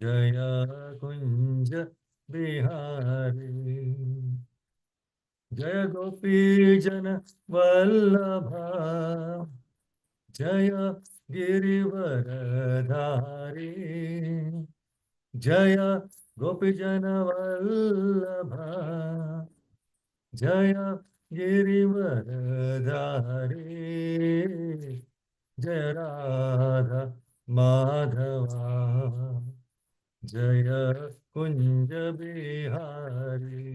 जय कुंज बिहारी जय गोपी जन वल्लभा जय गिरिवरधारी जय गोपी जन वल्लभा जय गिरिवरधारी जय राधा माधवा जय कुंज बिहारी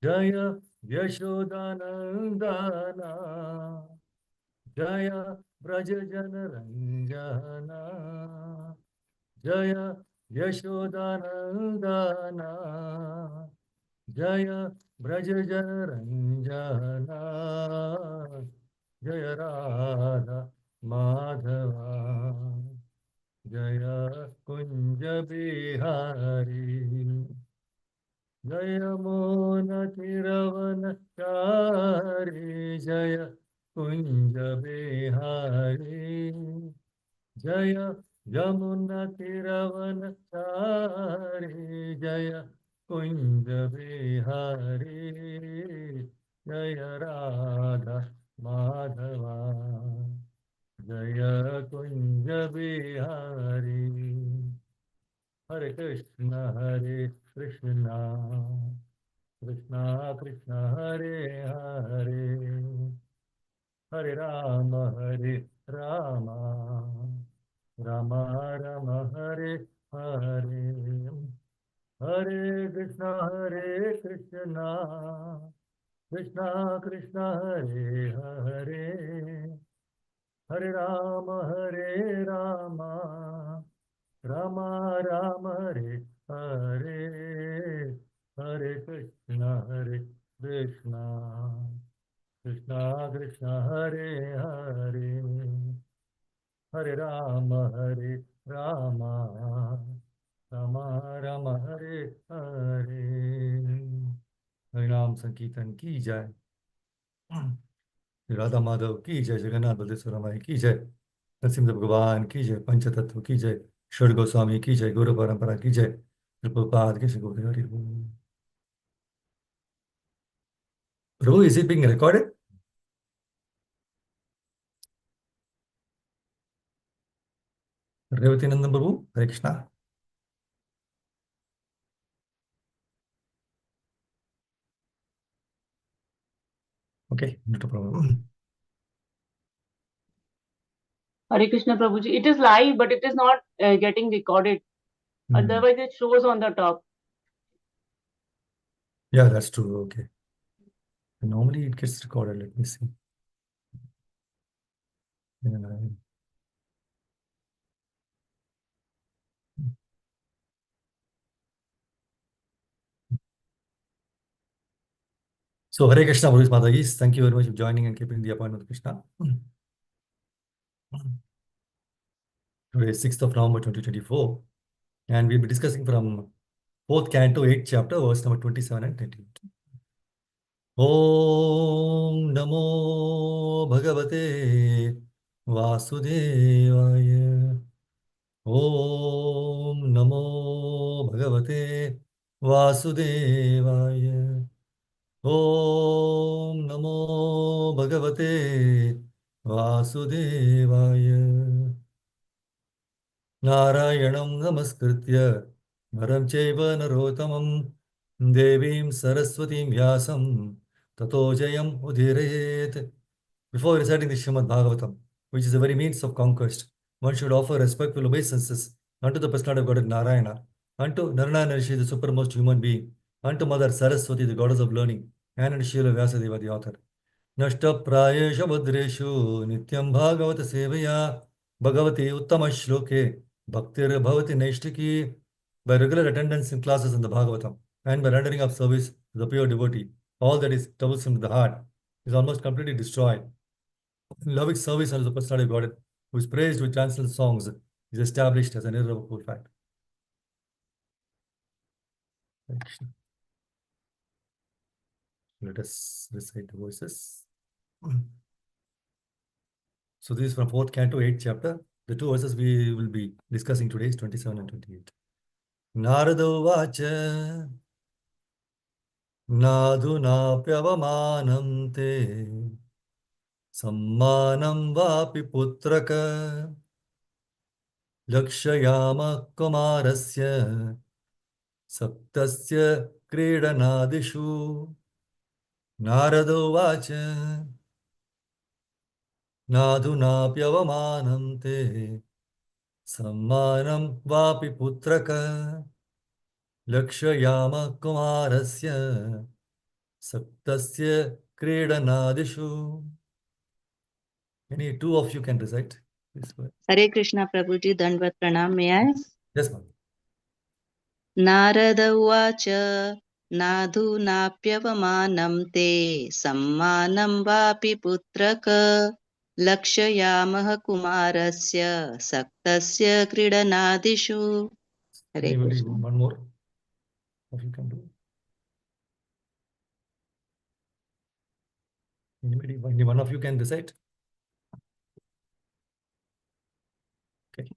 जय यशोदानंदना जय ब्रज जन रंजना जय यशोदानंदना जय ब्रज जन रंजना जय राधा माधवा जय कुंज बिहारी जय मोन तिरवन चारी जय कुंज बिहारी जय यमुना तिरवन चारी जय कुंज बिहारी जय राधा माधवा जय कुंज बिहारी हरे कृष्ण कृष्ण कृष्ण हरे हरे हरे राम राम राम राम हरे हरे हरे कृष्ण कृष्ण कृष्ण हरे हरे हरे राम राम राम राम हरे हरे हरे कृष्ण कृष्ण कृष्ण हरे हरे हरे राम राम राम राम हरे हरे हरिनाम संकीर्तन की जय राधा माधव की जय जगन्नाथ बलदेव रमाई की जय नरसिंह भगवान की जय पंचतत्व की जय षड गोस्वामी की जय गुरु परंपरा की जय प्रभुपाद की जय गोविंद हरि बोल। Prabhu, is it being recorded? Revati Nandan Prabhu, Hare Krishna. Okay, not a problem. Hare Krishna Prabhuji. It is live, but it is not getting recorded. Otherwise, it shows on the top. Yeah, that's true. Okay. Normally it gets recorded. Let me see. So Hare Krishna, Buddhist Mataji, thank you very much for joining and keeping the appointment with Krishna. Today is 6th of November 2024, and we'll be discussing from 4th Canto, 8th chapter, verse number 27 and 28. Om Namo Bhagavate Vasudevaya. Om Namo Bhagavate Vasudevaya. Om Namo Bhagavate Vasudevaya. Narayanam Namaskritya Naram Chaiva Narottamam Devim Saraswatim Vyasam Tato Jayam Udhirayet. Before reciting the Srimad Bhagavatam, which is the very means of conquest, one should offer respectful obeisances unto the personality of God Narayana, unto Narayana Rishi, the supermost human being, unto Mother Saraswati, the goddess of learning, and unto Srila Vyasadeva, the author. Nashtaprayesha Vadreshu Nityam Bhagavata Sevaya Bhagavati Uttama Shloke Bhaktir Bhavati Naishtiki. By regular attendance in classes in the Bhagavatam and by rendering of service to the pure devotee, all that is troublesome to the heart is almost completely destroyed. Loving service unto the personality of God, who is praised with transcendental songs, is established as an irrevocable fact. Let us recite the verses. So this is from 4th Canto, 8th chapter, The two verses we will be discussing today is 27 and 28. Narada Vacha Nadunapyavamanam te Sammanam vapi putraka Lakshayama Kumarasya Saptasya Kridanadishu. Narada Vacha Nadunapyavamanam te Sammanam vapi putraka Lakshayama Kumarasya Saptasya Kridanadishu. Any two of you can recite this word. Hare Krishna Prabhuji, Dandvat Pranam, may I? Yes, ma'am. Narada Uvacha Nadhunapyavamanam te Sammanam vapi putraka Lakshayamah Kumarasya Saktasya Kridanadishu. Hare Anybody, Krishna. one more of you can do. Anybody, only one of you can recite. Okay.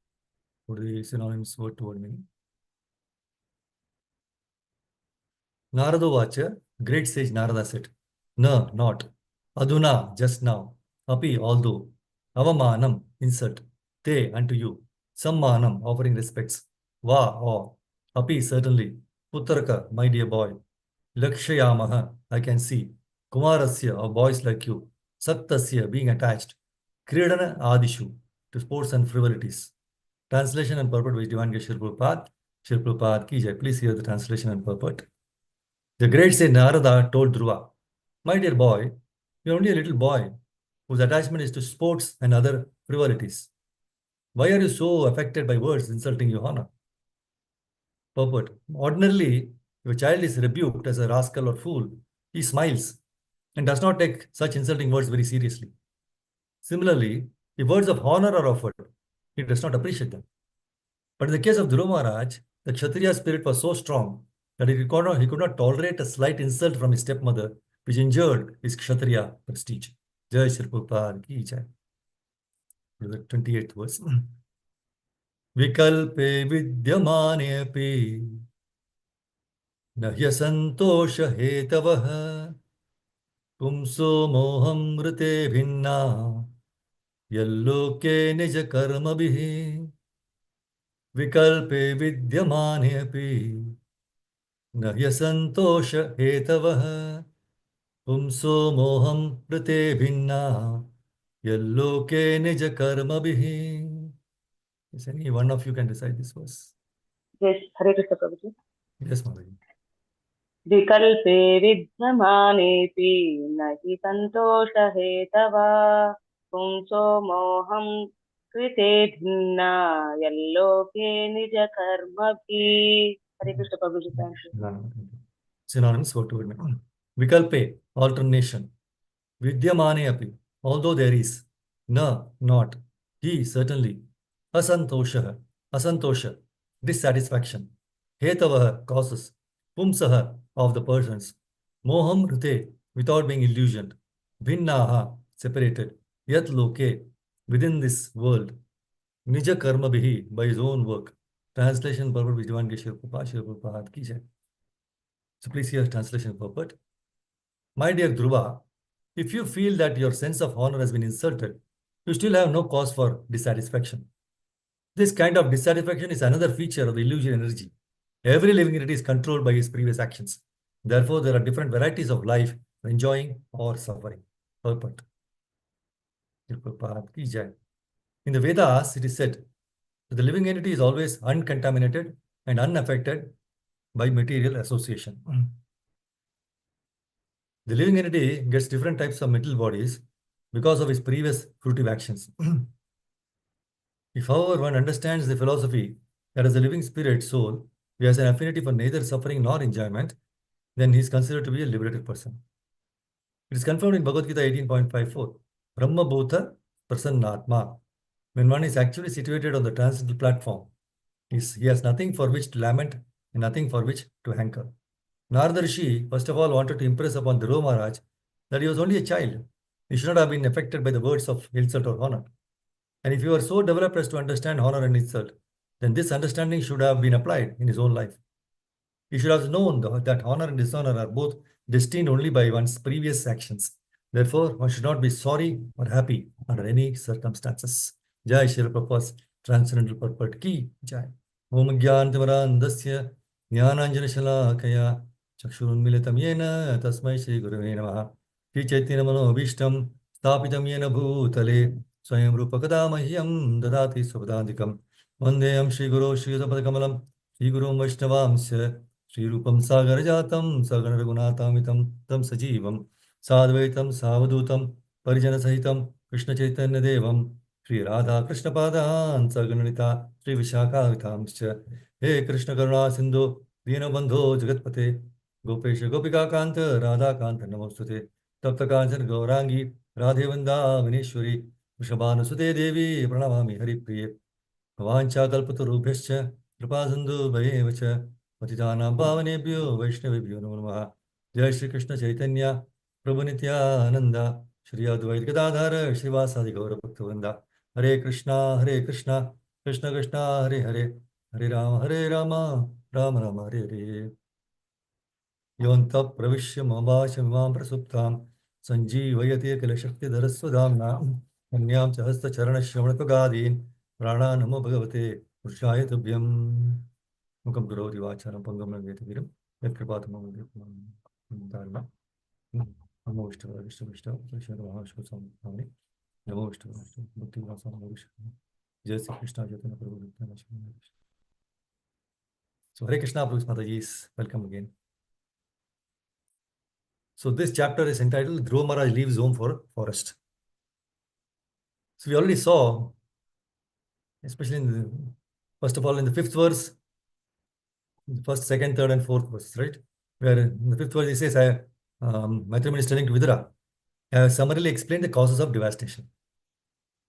What are the synonyms word to word meaning? Narada Vacha, great sage Narada said, no, not. Aduna, just now. Api, although. Avamanam, insult. Te, unto you. Sammanam, offering respects. Va, or. Api, certainly. Putraka, my dear boy. Lakshayamaha, I can see. Kumarasya, or boys like you. Saktasya, being attached. Kridana Adishu, to sports and frivolities. Translation and purport by Divine Geshe Prabhupada. Shri Prabhupada ki jai. Please hear the translation and purport. The great sage Narada told Dhruva, my dear boy, you're only a little boy whose attachment is to sports and other frivolities. Why are you so affected by words insulting your honor? Purport. Ordinarily, if a child is rebuked as a rascal or fool, he smiles and does not take such insulting words very seriously. Similarly, if words of honor are offered, he does not appreciate them. But in the case of Dhruva Maharaj, the Kshatriya spirit was so strong that he could not tolerate a slight insult from his stepmother, which injured his Kshatriya prestige. Jai Shri Prabhupada ki jai. The 28th verse. Vikalpe vidyamanyapi nahya santosha hetavaha pumso moham rite bhinna yalloke nija karma bihi. Vikalpe vidyamanyapi nahya santosha hetavaha pumso moham rite bhinna yalloke nija karma bihi. Is any one of you can recite this verse? Yes, Hare Krishna Prabhuji. Yes, Mother. विकल्पे विद्यमानेऽपि न हि सन्तोषहेतवा पुंसो मोहं कृते भिन्ना यल्लोके निजकर्मभिः. Hare Krishna Prabhuji, thank you. Synonyms word to word meaning. Vikalpe, alternation. Vidyamane api, although there is. Na, not. He, certainly. Asantosha, asantosha, dissatisfaction. Hetavaha, causes. Pumsaha, of the persons. Moham rite, without being illusioned. Bhinnaha, separated. Yat loke, within this world. Nija karma bihi, by his own work. Translation purport by Divine Geshe Prabhupada ki jai. So please hear translation purport. My dear Dhruva, if you feel that your sense of honor has been insulted, you still have no cause for dissatisfaction. This kind of dissatisfaction is another feature of the illusion energy. Every living entity is controlled by its previous actions. Therefore, there are different varieties of life, enjoying or suffering. Purport. In the Vedas, it is said that the living entity is always uncontaminated and unaffected by material association. The living entity gets different types of mental bodies because of its previous fruitive actions. If, however, one understands the philosophy that as a living spirit soul, he has an affinity for neither suffering nor enjoyment, then he is considered to be a liberated person. It is confirmed in Bhagavad Gita 18.54. Brahma Bhuta Prasannatma. When one is actually situated on the transcendental platform, he has nothing for which to lament and nothing for which to hanker. Narada Rishi, first of all, wanted to impress upon Dhruva Maharaj that he was only a child. He should not have been affected by the words of insult or honor. And if you are so developed as to understand honor and insult, then this understanding should have been applied in his own life. He should have known that honor and dishonor are both destined only by one's previous actions. Therefore, one should not be sorry or happy under any circumstances. Jai Shri Prabhupada's transcendental purport ki Jai. Om Gyantimarandasya Jnananjana Shalakaya Chakshurunmilitam Yena Tasmai Shri Gurave Namaha Shri Chaitanya Manobhishtam Stapitam Yena Bhutale Swayam Rupakada Mahyam Dadati Subhadadikam Vandeyam Shri Guru Shri Yudapadakamalam Shri Guru Vaishnavamsya Shri Rupam Sagar Jatam Sagar Raghunatamitam Tam Sajivam Sadvaitam Savadutam Parijana Sahitam Krishna Chaitanya Devam Shri Radha Krishna Padan Sagananita Shri Vishaka Vitamscha He Krishna Karuna Sindhu Dinabandho Jagatpate Gopesha Gopika Kanta Radha Kanta Namostute Tapta Kanchana Gaurangi Radhe Vanda Vineshwari Vrishabhanusute Devi Pranamami Hari Priye Vavancha Kalpatarubhyascha Kripasindhu Bhayevacha Patitanam Pavanebhyo Vaishnavibhyo Namo Namaha Jai Shri Krishna Chaitanya Prabhu Nityananda Shri Advaita Gadadhara Srivasadi Gaura Bhaktivinoda Hare Krishna Krishna Krishna Hare Hare Hare Rama Rama Rama Hare Hare Yonta Pravishya Mabhasha Mimam Prasuptam Sanjeevayate Kila Shakti Dharasvadhamna Anyam Chahasta Charana Shravanatvagadin Prana Namo Bhagavate Purushaya Tubhyam Mukam Guru Divacharam Pangam Nagetiviram Yatkripatamam Dharma Namo Vishnu Vishnu Vishnu Vishnu Mahashku Samani Namo Vishnu Vishnu Bhakti Vasam Vishnu Jai Sri Krishna Chaitanya Prabhu Nityananda. So Hare Krishna Prabhu Mataji, welcome again. So this chapter is entitled Dhruva Maharaj leaves home for forest. So we already saw, especially in the, first of all in the fifth verse, the first, second, third, and fourth verse, right? Where in the fifth verse he says, Maitreya Muni is telling to Vidura, I have summarily explained the causes of devastation.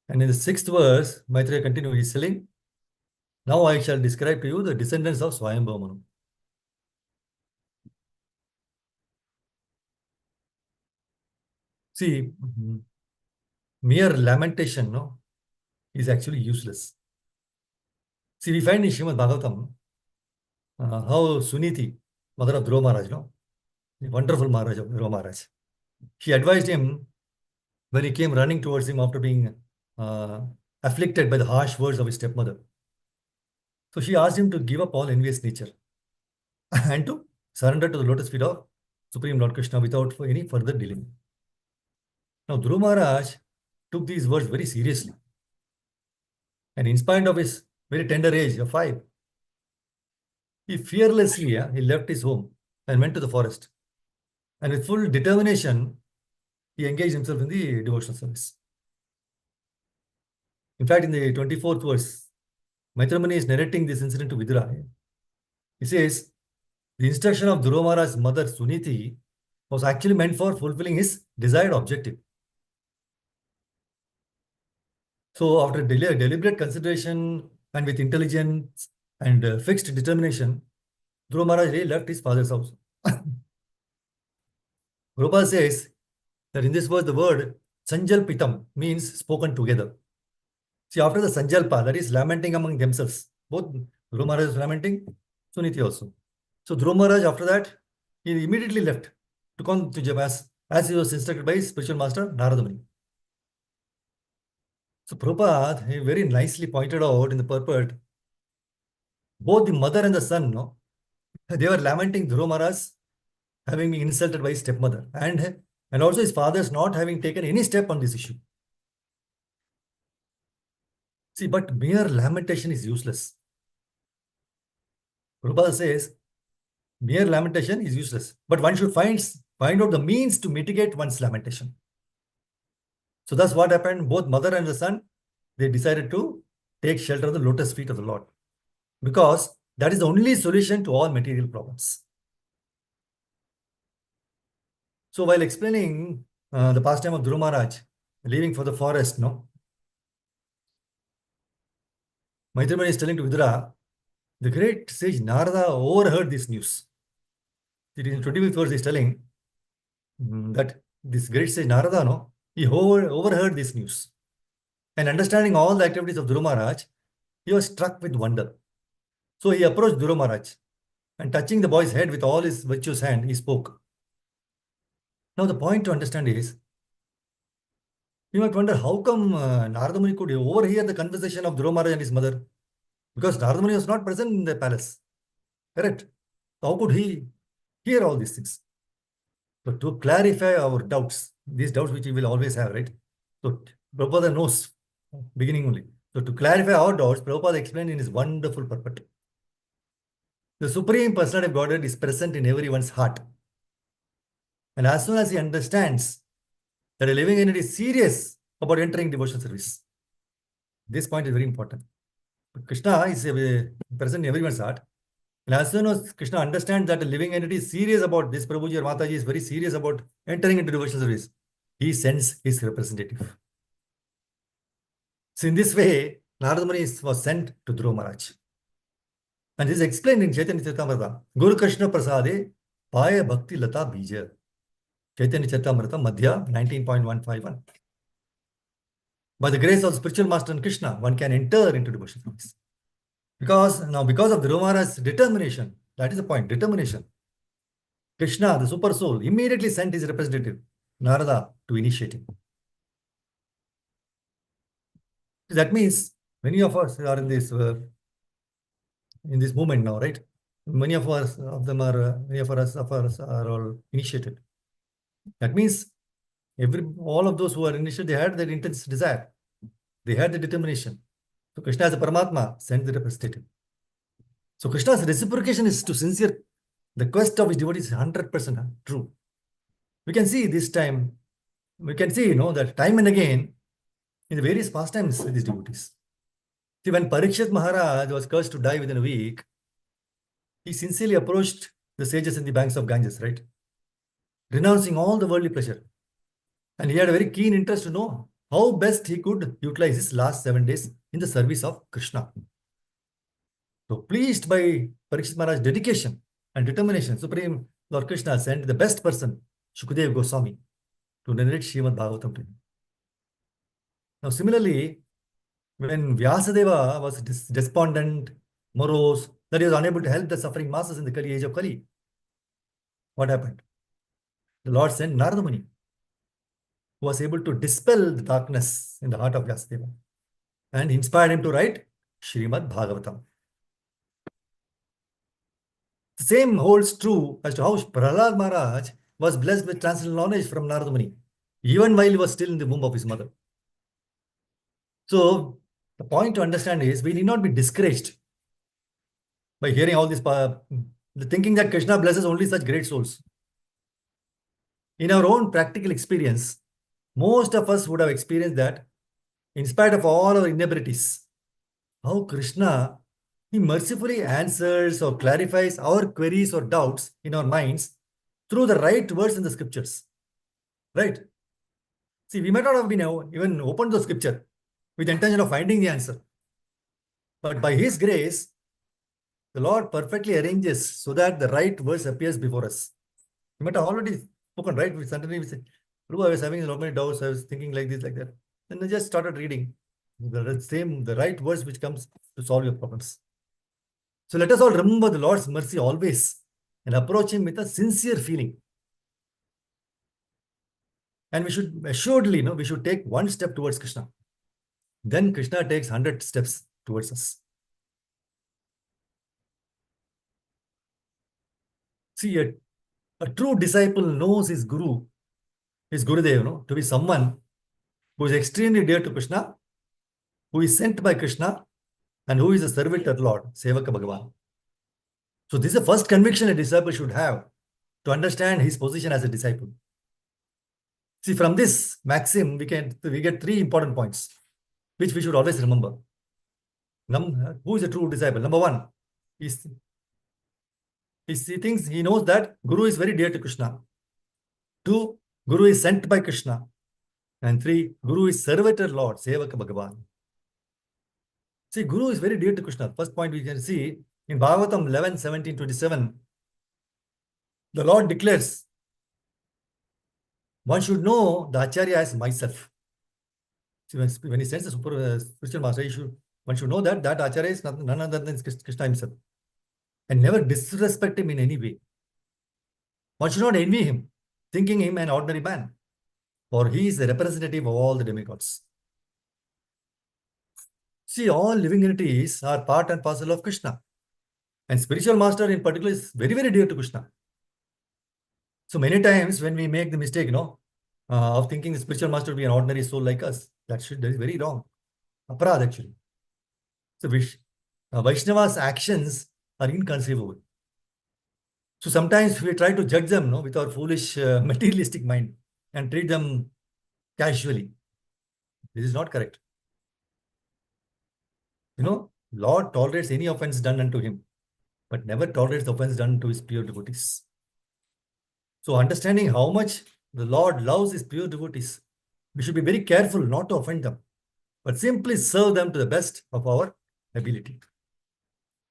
And in the sixth verse, Maitreya continues, he is telling, now I shall describe to you the descendants of Swayambhava Manu. See, mere lamentation, no, is actually useless. See, we find in Srimad Bhagavatam how Suniti, mother of Dhruva Maharaj, no, the wonderful Maharaj of Dhruva Maharaj, she advised him when he came running towards him after being afflicted by the harsh words of his stepmother. So she asked him to give up all envious nature and to surrender to the lotus feet of Supreme Lord Krishna without any further delay. Now, Dhruva Maharaj took these words very seriously. And in spite of his very tender age of 5, he fearlessly he left his home and went to the forest. And with full determination, he engaged himself in the devotional service. In fact, in the 24th verse, Maitreya Muni is narrating this incident to Vidura. He says, the instruction of Dhruva Maharaj's mother Suniti was actually meant for fulfilling his desired objective. So after deliberate consideration and with intelligence and fixed determination, Dhruva Maharaj really left his father's house. Prabhupada says that in this verse, the word Sanjalpitam means spoken together. See, after the Sanjalpa, that is lamenting among themselves, both Dhruva Maharaj is lamenting, Suniti also. So Dhruva Maharaj, after that, he immediately left to come to Jamas as he was instructed by his spiritual master, Narada Muni. So Prabhupada, he very nicely pointed out in the purport, both the mother and the son, no, they were lamenting Dhruva Maharaj having been insulted by his stepmother and also his father's not having taken any step on this issue. See, but mere lamentation is useless. Prabhupada says, mere lamentation is useless, but one should find out the means to mitigate one's lamentation. So that's what happened. Both mother and the son, they decided to take shelter of the lotus feet of the Lord, because that is the only solution to all material problems. So while explaining the pastime of Dhruva Maharaj leaving for the forest, no, Maitreya Muni is telling to Vidura, the great sage Narada overheard this news. It is in 25th verse, he is telling that this great sage Narada, no, he overheard this news. And understanding all the activities of Dhruva Maharaj, he was struck with wonder. So he approached Dhruva Maharaj and touching the boy's head with all his virtuous hand, he spoke. Now the point to understand is, you might wonder how come Narada Muni could overhear the conversation of Dhruva Maharaj and his mother? Because Narada Muni was not present in the palace. Correct? How could he hear all these things? So to clarify our doubts, these doubts which we will always have, right? So Prabhupada knows, beginning only. So to clarify our doubts, Prabhupada explained in his wonderful purport. The Supreme Personality of Godhead is present in everyone's heart. And as soon as he understands that a living entity is serious about entering devotional service, this point is very important. Krishna is present in everyone's heart. And as soon as Krishna understands that a living entity is serious about this, Prabhuji or Mataji is very serious about entering into devotional service, he sends his representative. So in this way, Narada Muni was sent to Dhruva Maharaj. And this is explained in Chaitanya Charitamrita. Guru Krishna Prasade Paya Bhakti Lata Bija. Chaitanya Charitamrita Madhya 19.151. By the grace of spiritual master and Krishna, one can enter into devotional service. Because of Dhruva Maharaj's determination, that is the point, determination. Krishna, the super soul, immediately sent his representative, Narada, to initiate him. That means many of us are in this movement now, right? Many of us are all initiated. That means all of those who are initiated, they had that intense desire. They had the determination. So Krishna as a Paramatma sent the representative. So Krishna's reciprocation is to sincere. The quest of his devotees is 100% true. We can see this time, that time and again in the various pastimes with his devotees. See, when Parikshit Maharaj was cursed to die within a week, he sincerely approached the sages in the banks of Ganges, right? Renouncing all the worldly pleasure. And he had a very keen interest to know how best he could utilize his last 7 days in the service of Krishna. So pleased by Parikshit Maharaj's dedication and determination, Supreme Lord Krishna sent the best person, Shukadeva Goswami, to narrate Srimad Bhagavatam to him. Now similarly, when Vyasadeva was despondent, morose, that he was unable to help the suffering masses in the Kali age of Kali, what happened? The Lord sent Narada Muni, who was able to dispel the darkness in the heart of Vyasadeva and inspired him to write Srimad Bhagavatam. The same holds true as to how Prahlad Maharaj was blessed with transcendental knowledge from Narada Muni, even while he was still in the womb of his mother. So, the point to understand is we need not be discouraged by hearing all this, thinking that Krishna blesses only such great souls. In our own practical experience, most of us would have experienced that, in spite of all our inabilities, how Krishna, he mercifully answers or clarifies our queries or doubts in our minds through the right words in the scriptures. Right? See, we might not have been even opened the scripture with the intention of finding the answer. But by his grace, the Lord perfectly arranges so that the right verse appears before us. You might have already spoken, right? Suddenly we say, Prabhu, I was having so many doubts, I was thinking like this, like that. And I just started reading the right verse which comes to solve your problems. So let us all remember the Lord's mercy always and approach him with a sincere feeling. And we should assuredly, we should take one step towards Krishna. Then Krishna takes 100 steps towards us. See, a true disciple knows his Guru, his Gurudev, to be someone who is extremely dear to Krishna, who is sent by Krishna, and who is a servant of Lord, Sevaka Bhagavan. So this is the first conviction a disciple should have to understand his position as a disciple. See, from this maxim, we get 3 important points, which we should always remember. Who is a true disciple? Number 1, he knows that Guru is very dear to Krishna. 2, Guru is sent by Krishna. And 3, Guru is servitor Lord, Sevaka Bhagavan. See, Guru is very dear to Krishna. First point we can see in Bhagavatam 11, 17, 27. The Lord declares, one should know the Acharya as myself. See, when he sends a spiritual master, one should know that that Acharya is none other than Krishna himself. And never disrespect him in any way. One should not envy him, thinking him an ordinary man, for he is the representative of all the demigods. See, all living entities are part and parcel of Krishna. And spiritual master in particular is very, very dear to Krishna. So many times when we make the mistake, of thinking the spiritual master to be an ordinary soul like us, that is very wrong. Aparad actually. So Vaishnava's actions are inconceivable. So sometimes we try to judge them with our foolish materialistic mind and treat them casually. This is not correct. Lord tolerates any offense done unto him, but never tolerates the offense done to his pure devotees. So understanding how much the Lord loves his pure devotees, we should be very careful not to offend them, but simply serve them to the best of our ability.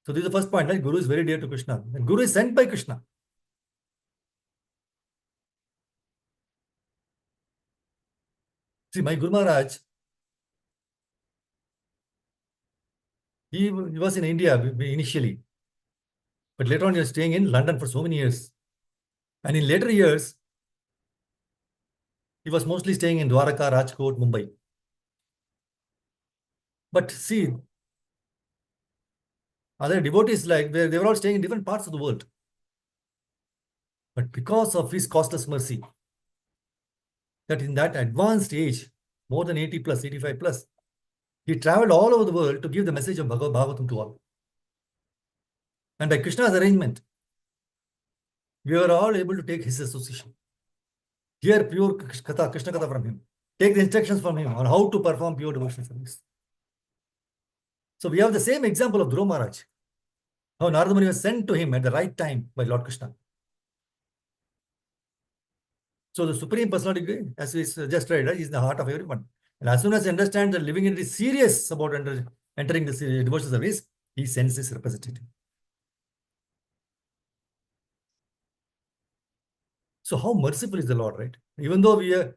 So this is the first point, right? Guru is very dear to Krishna. And Guru is sent by Krishna. See, my Guru Maharaj, he was in India initially, but later on he was staying in London for so many years. And in later years, he was mostly staying in Dwaraka, Rajkot, Mumbai. But see, other devotees, they were all staying in different parts of the world. But because of his costless mercy, that in that advanced age, more than 80 plus, 85 plus, he traveled all over the world to give the message of Bhagavatam to all. And by Krishna's arrangement, we were all able to take his association. Hear pure Krishna Katha from him. Take the instructions from him on how to perform pure devotional service. So we have the same example of Dhruva Maharaj. How Narada Muni was sent to him at the right time by Lord Krishna. So the Supreme Personality, as we just read, is in the heart of everyone. And as soon as you understand that living entity is serious about entering the devotional service, he sends his representative. So how merciful is the Lord, right? Even though we are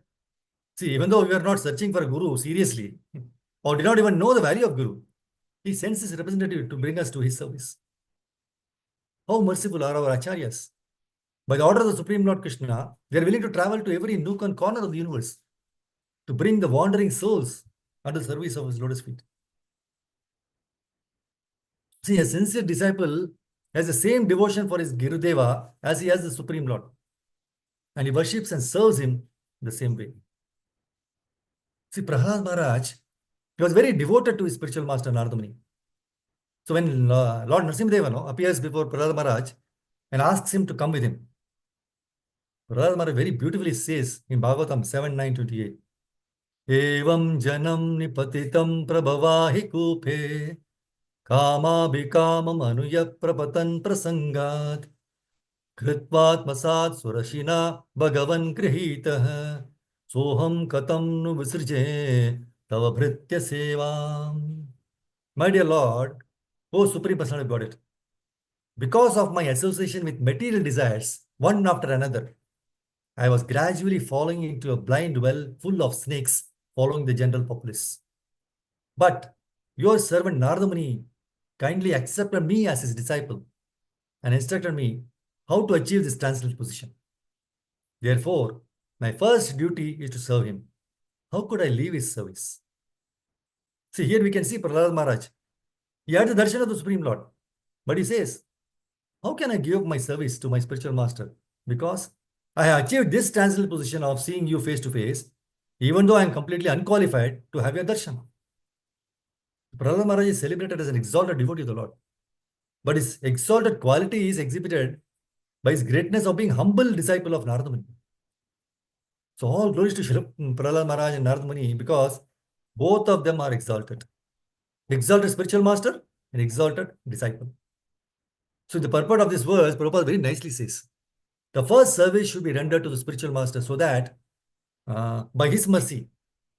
not searching for a guru seriously, or did not even know the value of guru, he sends his representative to bring us to his service. How merciful are our acharyas? By the order of the Supreme Lord Krishna, they are willing to travel to every nook and corner of the universe to bring the wandering souls under the service of his lotus feet. See, a sincere disciple has the same devotion for his Gurudeva as he has the Supreme Lord. And he worships and serves him the same way. See, Prahlad Maharaj, he was very devoted to his spiritual master Narada Muni. So when Lord Narasimhadeva appears before Prahlad Maharaj and asks him to come with him, Prahlad Maharaj very beautifully says in Bhagavatam 7:9-28, Evam janam nipatitam prabhavahi kupe kama bikamam anuya prapatan prasangat Kritvatmasat surashina bhagavan grihitah soham katam nu visrje tava bhritya sevam. My dear Lord, O Supreme Personality of Godhead, because of my association with material desires, one after another, I was gradually falling into a blind well full of snakes, following the general populace. But your servant Narada Muni kindly accepted me as his disciple and instructed me how to achieve this transcendental position. Therefore, my first duty is to serve him. How could I leave his service? See, here we can see Prahlad Maharaj. He had the darshan of the Supreme Lord. But he says, how can I give up my service to my spiritual master? Because I have achieved this transcendental position of seeing you face to face, even though I am completely unqualified to have your darshan. Prahlad Maharaj is celebrated as an exalted devotee of the Lord. But his exalted quality is exhibited by his greatness of being humble disciple of Narada Muni. So all glories to Prahlad Maharaj and Narada Muni, because both of them are exalted. Exalted spiritual master and exalted disciple. So the purport of this verse, Prabhupada very nicely says, the first service should be rendered to the spiritual master so that by his mercy,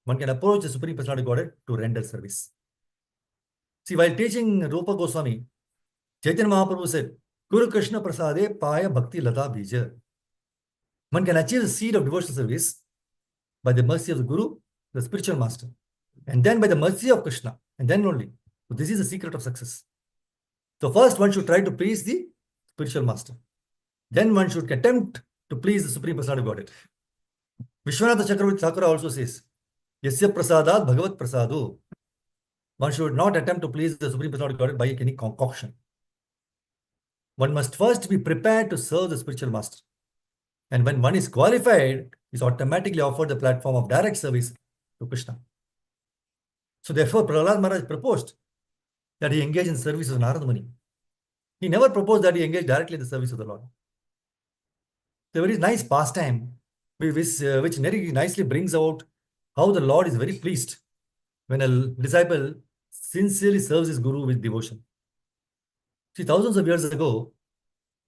one can approach the Supreme Personality of Godhead to render service. See, while teaching Rupa Goswami, Chaitanya Mahaprabhu said, Guru Krishna Prasade Paya Bhakti Lata Bija. One can achieve the seed of devotional service by the mercy of the Guru, the spiritual master. and then by the mercy of Krishna, and then only. So this is the secret of success. So first one should try to please the spiritual master. Then one should attempt to please the Supreme Personality of Godhead. Vishwanath Chakravarti Thakur also says, Yasya prasadat bhagavat prasadu. One should not attempt to please the Supreme Personality of Godhead by any concoction. One must first be prepared to serve the spiritual master. And when one is qualified, is automatically offered the platform of direct service to Krishna. So therefore, Prahlad Maharaj proposed that he engage in service of Narada Muni. He never proposed that he engage directly in the service of the Lord. It's a very nice pastime, which very nicely brings out how the Lord is very pleased when a disciple sincerely serves his guru with devotion. See, thousands of years ago,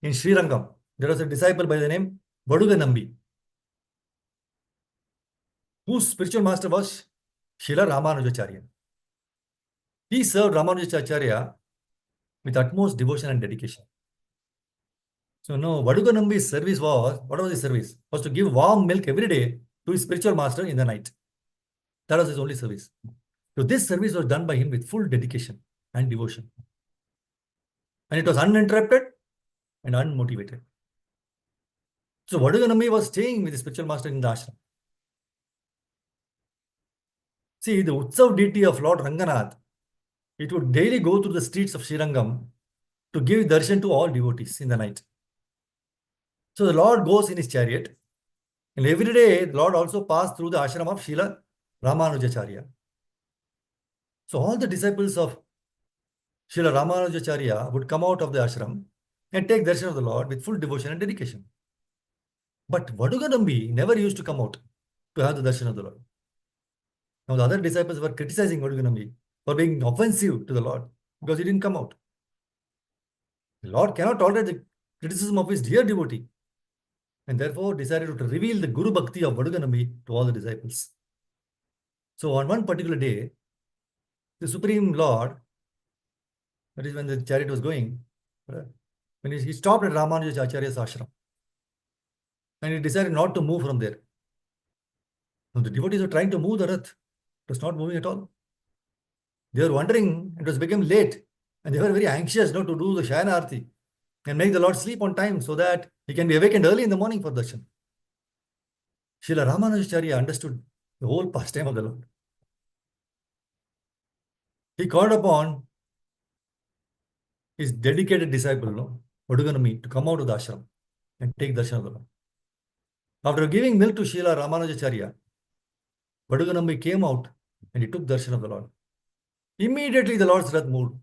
in Srirangam, there was a disciple by the name Vaduga Nambi, whose spiritual master was Srila Ramanujacharya. He served Ramanujacharya with utmost devotion and dedication. So, no, Vaduga Nambi's service was, what was his service? Was to give warm milk every day to his spiritual master in the night. That was his only service. So, this service was done by him with full dedication and devotion. And it was uninterrupted and unmotivated. So, Vaduga Nambi was staying with the spiritual master in the ashram. See, the Utsav deity of Lord Ranganath, it would daily go through the streets of Srirangam to give darshan to all devotees in the night. So the Lord goes in his chariot, and every day the Lord also passed through the ashram of Srila Ramanujacharya. So all the disciples of Srila Ramanujacharya would come out of the ashram and take darshan of the Lord with full devotion and dedication. But Vaduga Nambi never used to come out to have the darshan of the Lord. Now the other disciples were criticizing Vaduga Nambi for being offensive to the Lord because he didn't come out. The Lord cannot tolerate the criticism of his dear devotee, and therefore decided to reveal the Guru Bhakti of Vaduga Nambi to all the disciples. So on one particular day, the Supreme Lord, that is when the chariot was going, when he stopped at Ramanujacharya's ashram, and he decided not to move from there. Now the devotees were trying to move the rath. It was not moving at all. They were wondering, it was becoming late, and they were very anxious not to do the Shayana Arti and make the Lord sleep on time so that he can be awakened early in the morning for darshan. Srila Ramanujacharya understood the whole pastime of the Lord. He called upon his dedicated disciple, Vaduga Nambi, to come out of the ashram and take darshan of the Lord. After giving milk to Srila Ramanujacharya, Vaduga Nambi came out and he took darshan of the Lord. Immediately the Lord's wrath moved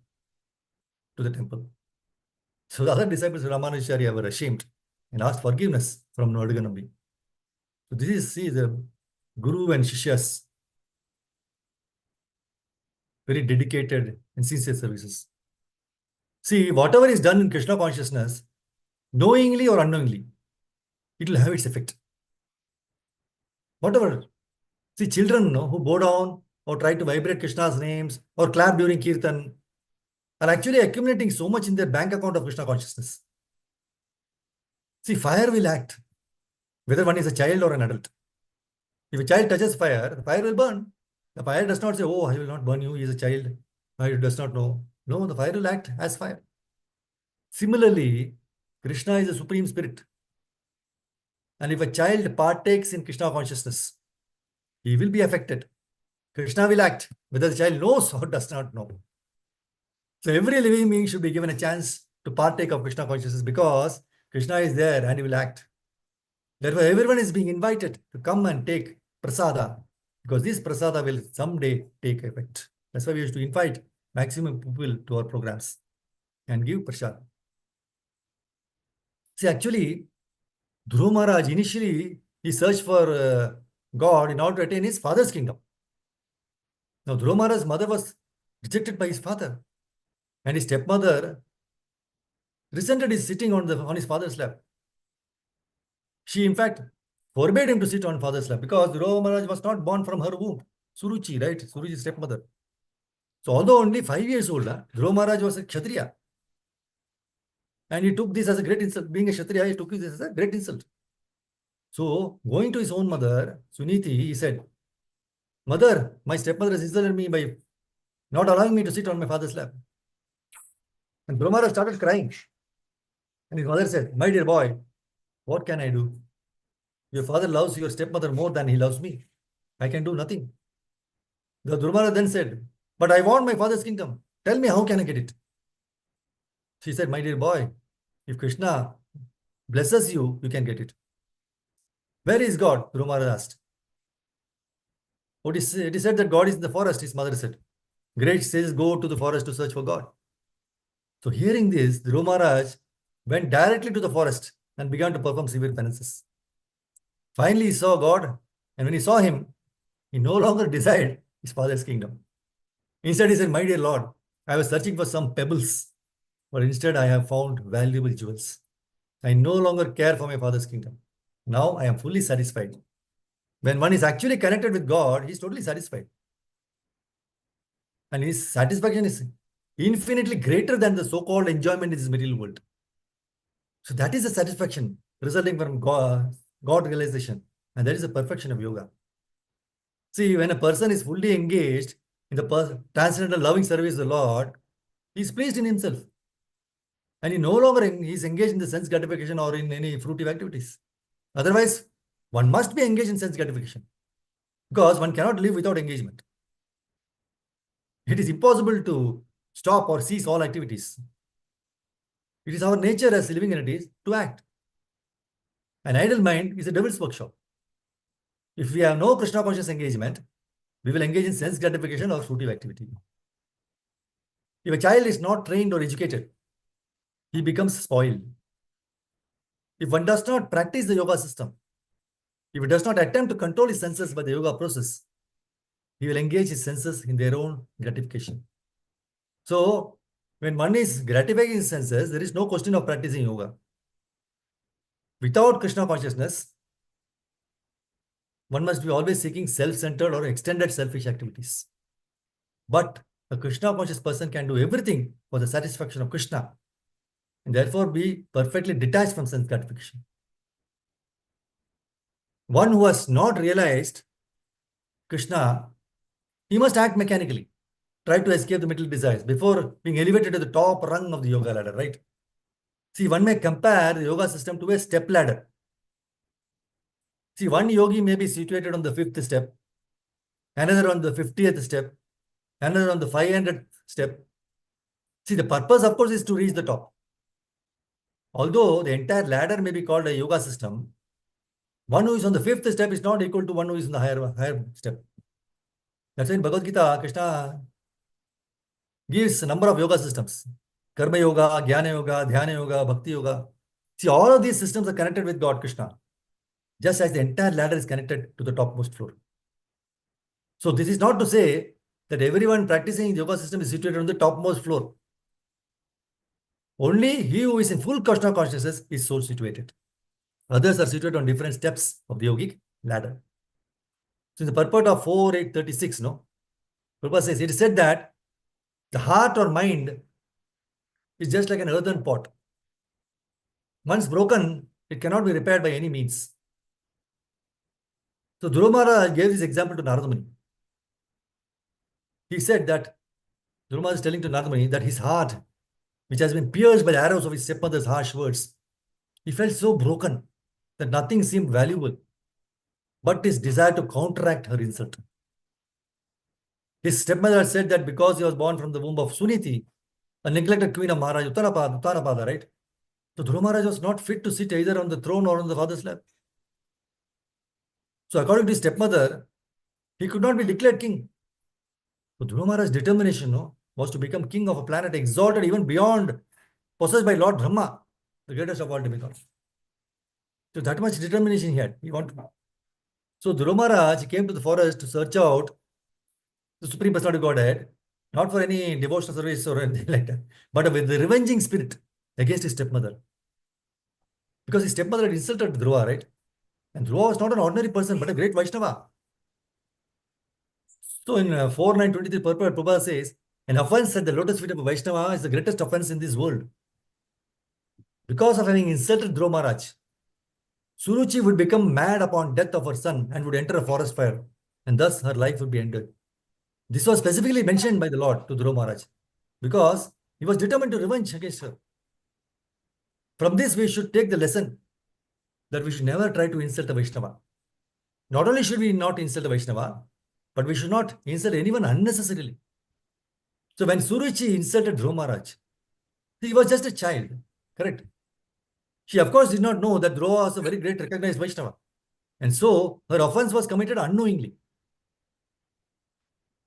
to the temple. So the other disciples of Ramanujacharya were ashamed and asked forgiveness from Vaduga Nambi. So this is, see, the Guru and Shishyas, very dedicated and sincere services. See, whatever is done in Krishna consciousness, knowingly or unknowingly, it will have its effect. Whatever. See, children who bow down or try to vibrate Krishna's names or clap during Kirtan are actually accumulating so much in their bank account of Krishna consciousness. See, fire will act, whether one is a child or an adult. If a child touches fire, the fire will burn. The fire does not say, oh, I will not burn you, he is a child. Fire does not know. No, the fire will act as fire. Similarly, Krishna is a supreme spirit. And if a child partakes in Krishna consciousness, he will be affected. Krishna will act, whether the child knows or does not know. So every living being should be given a chance to partake of Krishna consciousness because Krishna is there and he will act. Therefore, everyone is being invited to come and take prasada because this prasada will someday take effect. That's why we used to invite maximum people to our programs and give prasada. See, actually, Dhruva Maharaj initially he searched for God in order to attain his father's kingdom. Now, Dhruva Maharaj's mother was rejected by his father, and his stepmother resented his sitting on his father's lap. She, in fact, forbade him to sit on father's lap because Dhruva Maharaj was not born from her womb. Suruchi, right? Suruchi's stepmother. So, although only 5 years old, Dhruva Maharaj was a Kshatriya. And he took this as a great insult. Being a Kshatriya, he took this as a great insult. So, going to his own mother, Suniti, he said, Mother, my stepmother has insulted me by not allowing me to sit on my father's lap. And Brahmara started crying. And his mother said, my dear boy, what can I do? Your father loves your stepmother more than he loves me. I can do nothing. The Durmara then said, but I want my father's kingdom. Tell me, how can I get it? She said, my dear boy, if Krishna blesses you, you can get it. Where is God? Durmara asked. It is said that God is in the forest, his mother said. Great sages go to the forest to search for God. So hearing this, Dhruva Maharaj went directly to the forest and began to perform severe penances. Finally, he saw God, and when he saw him, he no longer desired his father's kingdom. Instead, he said, my dear Lord, I was searching for some pebbles, but instead I have found valuable jewels. I no longer care for my father's kingdom. Now I am fully satisfied. When one is actually connected with God, he is totally satisfied. And his satisfaction is infinitely greater than the so-called enjoyment in this material world. So that is the satisfaction resulting from God realization. And that is the perfection of yoga. See, when a person is fully engaged in the transcendental loving service of the Lord, he is pleased in himself. And he no longer is engaged in the sense gratification or in any fruitive activities. Otherwise, one must be engaged in sense gratification. Because one cannot live without engagement. It is impossible to stop or cease all activities. It is our nature as living entities to act. An idle mind is a devil's workshop. If we have no Krishna conscious engagement, we will engage in sense gratification or fruitive activity. If a child is not trained or educated, he becomes spoiled. If one does not practice the yoga system, if he does not attempt to control his senses by the yoga process, he will engage his senses in their own gratification. So, when one is gratifying his senses, there is no question of practicing yoga. Without Krishna consciousness, one must be always seeking self-centered or extended selfish activities. But a Krishna conscious person can do everything for the satisfaction of Krishna and therefore be perfectly detached from sense gratification. One who has not realized Krishna, he must act mechanically, try to escape the material desires before being elevated to the top rung of the yoga ladder, right? See, one may compare the yoga system to a step ladder. See, one yogi may be situated on the 5th step, another on the 50th step, another on the 500th step. See, the purpose, of course, is to reach the top. Although the entire ladder may be called a yoga system, one who is on the 5th step is not equal to one who is in the higher step. That's why in Bhagavad Gita, Krishna gives a number of yoga systems. Karma yoga, Jnana yoga, Dhyana yoga, Bhakti yoga. See, all of these systems are connected with God, Krishna, just as the entire ladder is connected to the topmost floor. So this is not to say that everyone practicing yoga system is situated on the topmost floor. Only he who is in full Krishna consciousness is so situated. Others are situated on different steps of the yogic ladder. So in the purport of 4.836, Prabhupada says, it is said that the heart or mind is just like an earthen pot. Once broken, it cannot be repaired by any means. So Dhruva Maharaj gave this example to Narada Muni. He said that Dhruva Maharaj is telling to Narada Muni that his heart, which has been pierced by the arrows of his stepmother's harsh words, he felt so broken that nothing seemed valuable but his desire to counteract her insult. His stepmother had said that because he was born from the womb of Suniti, a neglected queen of Maharaj Uttarapada, right? So Dhruva Maharaj was not fit to sit either on the throne or on the father's lap. So according to his stepmother, he could not be declared king. So Dhruva Maharaj's determination was to become king of a planet exalted even beyond, possessed by Lord Brahma, the greatest of all demigods. So that much determination he had. He wanted. So Dhruva Maharaj came to the forest to search out the Supreme Personality of Godhead, not for any devotional service or anything like that, but with the revenging spirit against his stepmother. Because his stepmother had insulted Dhruva, right? And Dhruva was not an ordinary person, but a great Vaishnava. So in 4.9.23, Prabhupada says, an offense at the lotus feet of a Vaishnava is the greatest offense in this world. Because of having insulted Dhruva Maharaj, Suruchi would become mad upon death of her son and would enter a forest fire and thus her life would be ended. This was specifically mentioned by the Lord to Dhruva Maharaj because he was determined to revenge against her. From this, we should take the lesson that we should never try to insult a Vaishnava. Not only should we not insult a Vaishnava, but we should not insult anyone unnecessarily. So when Suruchi insulted Dhruva Maharaj, he was just a child, correct? She, of course, did not know that Dhruva was a very great recognized Vaishnava. And so her offense was committed unknowingly.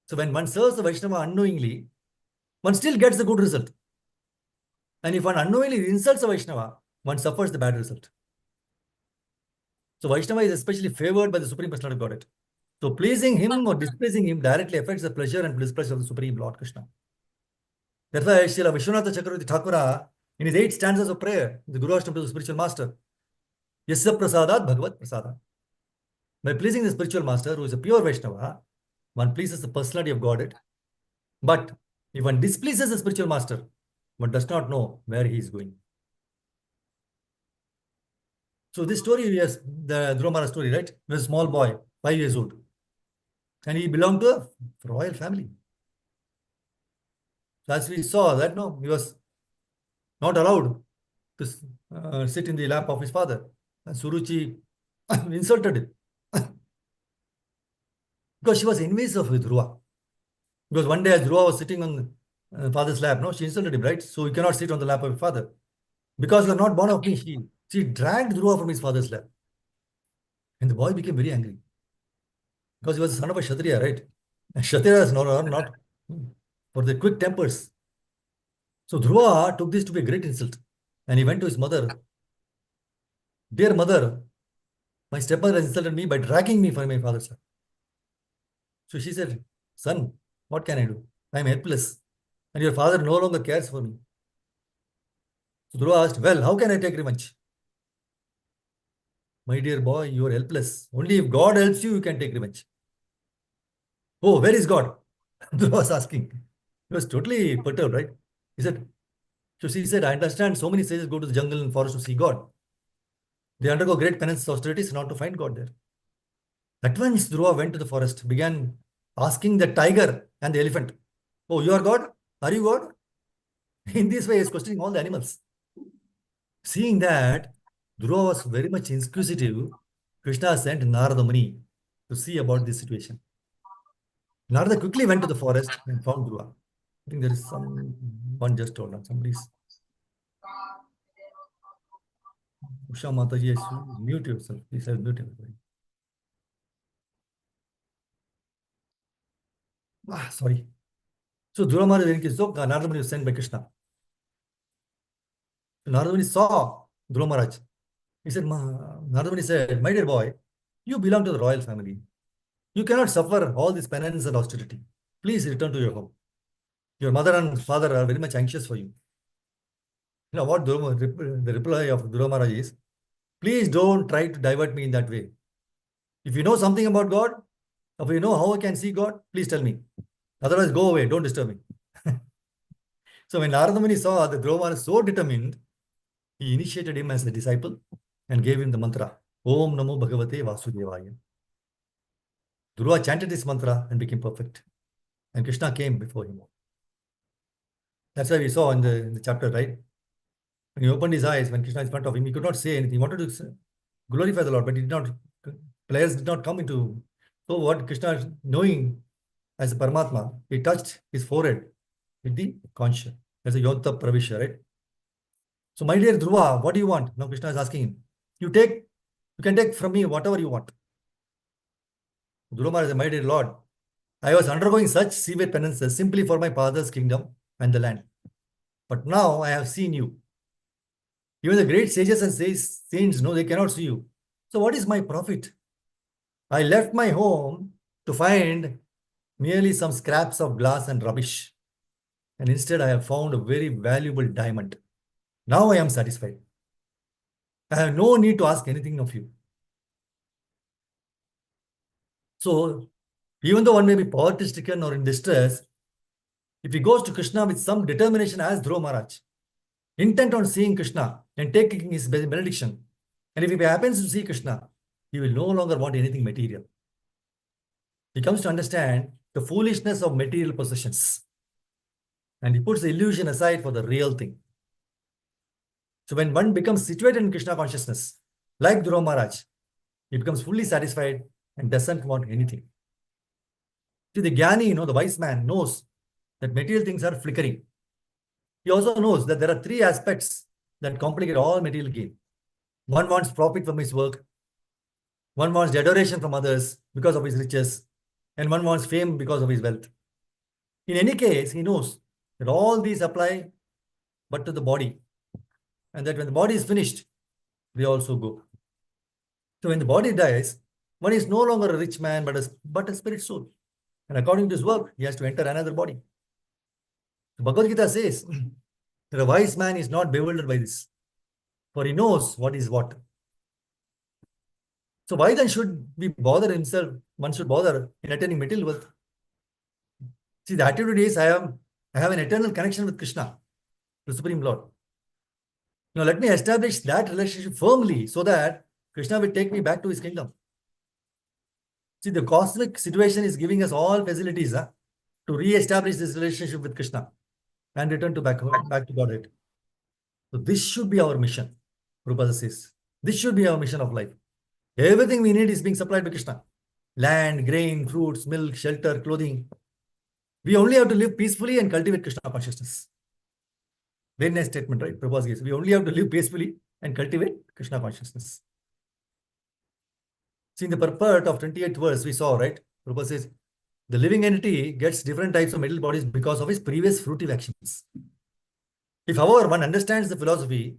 So when one serves a Vaishnava unknowingly, one still gets the good result. And if one unknowingly insults a Vaishnava, one suffers the bad result. So Vaishnava is especially favored by the Supreme Personality of Godhead. So pleasing him or displeasing him directly affects the pleasure and displeasure of the Supreme Lord Krishna. That's why Srila Vishwanatha Chakravarti Thakura, in his 8 stanzas of prayer, the Guru Ashtam to the spiritual master, Yasya Prasadat Bhagavat Prasada. By pleasing the spiritual master, who is a pure Vaishnava, one pleases the personality of Godhead. But if one displeases the spiritual master, one does not know where he is going. So this story is the Dhruva Maharaj story, right? He was a small boy, 5 years old. And he belonged to a royal family. So as we saw that, no, he was not allowed to sit in the lap of his father. And Suruchi insulted him. Because she was envious of Dhruva. Because one day as Dhruva was sitting on father's lap, no, she insulted him, right? So he cannot sit on the lap of his father. Because you are not born of me, she dragged Dhruva from his father's lap. And the boy became very angry. Because he was the son of a Kshatriya, right? And Kshatriyas are not for their quick tempers. So Dhruva took this to be a great insult. And he went to his mother. Dear mother, my stepmother has insulted me by dragging me from my father's lap. So she said, son, what can I do? I am helpless. And your father no longer cares for me. So Dhruva asked, well, how can I take revenge? My dear boy, you are helpless. Only if God helps you, you can take revenge. Oh, where is God? Dhruva was asking. He was totally perturbed, right? He said, so she said, I understand so many sages go to the jungle and forest to see God. They undergo great penance and austerities not to find God there. At once, Dhruva went to the forest, began asking the tiger and the elephant, oh, you are God? Are you God? In this way, he is questioning all the animals. Seeing that, Dhruva was very much inquisitive. Krishna sent Narada Muni to see about this situation. Narada quickly went to the forest and found Dhruva. I think there is one just told on somebody's. Usha Mataji, yes, mute yourself. Please mute everybody. Sorry. So Dhruva Maharaj, when he saw Narada Muni was sent by Krishna. Narada Muni saw Dhruva Maharaj. He said, Narada Muni said, my dear boy, you belong to the royal family. You cannot suffer all this penance and austerity. Please return to your home. Your mother and father are very much anxious for you. You know what the reply of Dhruva Maharaj is? Please don't try to divert me in that way. If you know something about God, if you know how I can see God, please tell me. Otherwise, go away. Don't disturb me. So when Narada Muni saw that Dhruva Maharaj so determined, he initiated him as a disciple and gave him the mantra, Om Namo Bhagavate Vasudevaya. Dhruva chanted this mantra and became perfect. And Krishna came before him. That's why we saw in the chapter, right? When he opened his eyes, when Krishna is in front of him, he could not say anything. He wanted to glorify the Lord, but he did not. Players did not come into. So what Krishna, knowing as a Paramatma, he touched his forehead with the conscience. That's a Yonta Pravisha, right? So my dear Dhruva, what do you want? Now Krishna is asking him. You can take from me whatever you want. Dhruva Maharaj said, my dear Lord, I was undergoing such severe penances simply for my father's kingdom and the land. But now I have seen you. Even the great sages and saints know they cannot see you. So what is my profit? I left my home to find merely some scraps of glass and rubbish. And instead I have found a very valuable diamond. Now I am satisfied. I have no need to ask anything of you. So even though one may be poverty-stricken or in distress, if he goes to Krishna with some determination as Dhruva Maharaj, intent on seeing Krishna and taking his benediction, and if he happens to see Krishna, he will no longer want anything material. He comes to understand the foolishness of material possessions. And he puts the illusion aside for the real thing. So when one becomes situated in Krishna consciousness, like Dhruva Maharaj, he becomes fully satisfied and doesn't want anything. See, the Jnani, the wise man, knows that material things are flickering. He also knows that there are three aspects that complicate all material gain. One wants profit from his work, one wants adoration from others because of his riches, and one wants fame because of his wealth. In any case, he knows that all these apply but to the body, and that when the body is finished, they also go. So when the body dies, one is no longer a rich man but a spirit soul. And according to his work, he has to enter another body. The Bhagavad Gita says that a wise man is not bewildered by this, for he knows what is what. So why then should we bother himself? One should bother in attaining material wealth. See, the attitude is I have an eternal connection with Krishna, the Supreme Lord. Now let me establish that relationship firmly so that Krishna will take me back to his kingdom. See, the cosmic situation is giving us all facilities to re-establish this relationship with Krishna and return to back to Godhead. So this should be our mission, Prabhupada says. This should be our mission of life. Everything we need is being supplied by Krishna. Land, grain, fruits, milk, shelter, clothing. We only have to live peacefully and cultivate Krishna consciousness. Very nice statement, right? Prabhupada says, we only have to live peacefully and cultivate Krishna consciousness. See, in the purport of 28th verse, we saw, right? Prabhupada says, the living entity gets different types of material bodies because of his previous fruitive actions. If, however, one understands the philosophy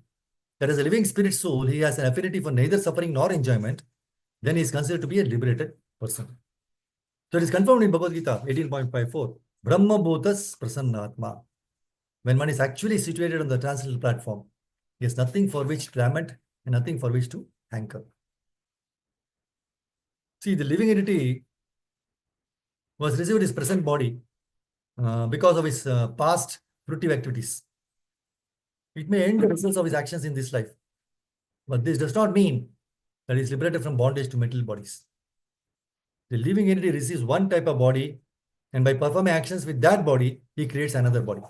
that as a living spirit soul, he has an affinity for neither suffering nor enjoyment, then he is considered to be a liberated person. So it is confirmed in Bhagavad Gita 18.54, Brahma Bhutas Prasannatma. When one is actually situated on the transcendental platform, he has nothing for which to lament and nothing for which to hanker. See, the living entity was received his present body because of his past fruitive activities. It may end the results of his actions in this life, but this does not mean that he is liberated from bondage to material bodies. The living entity receives one type of body, and by performing actions with that body, he creates another body.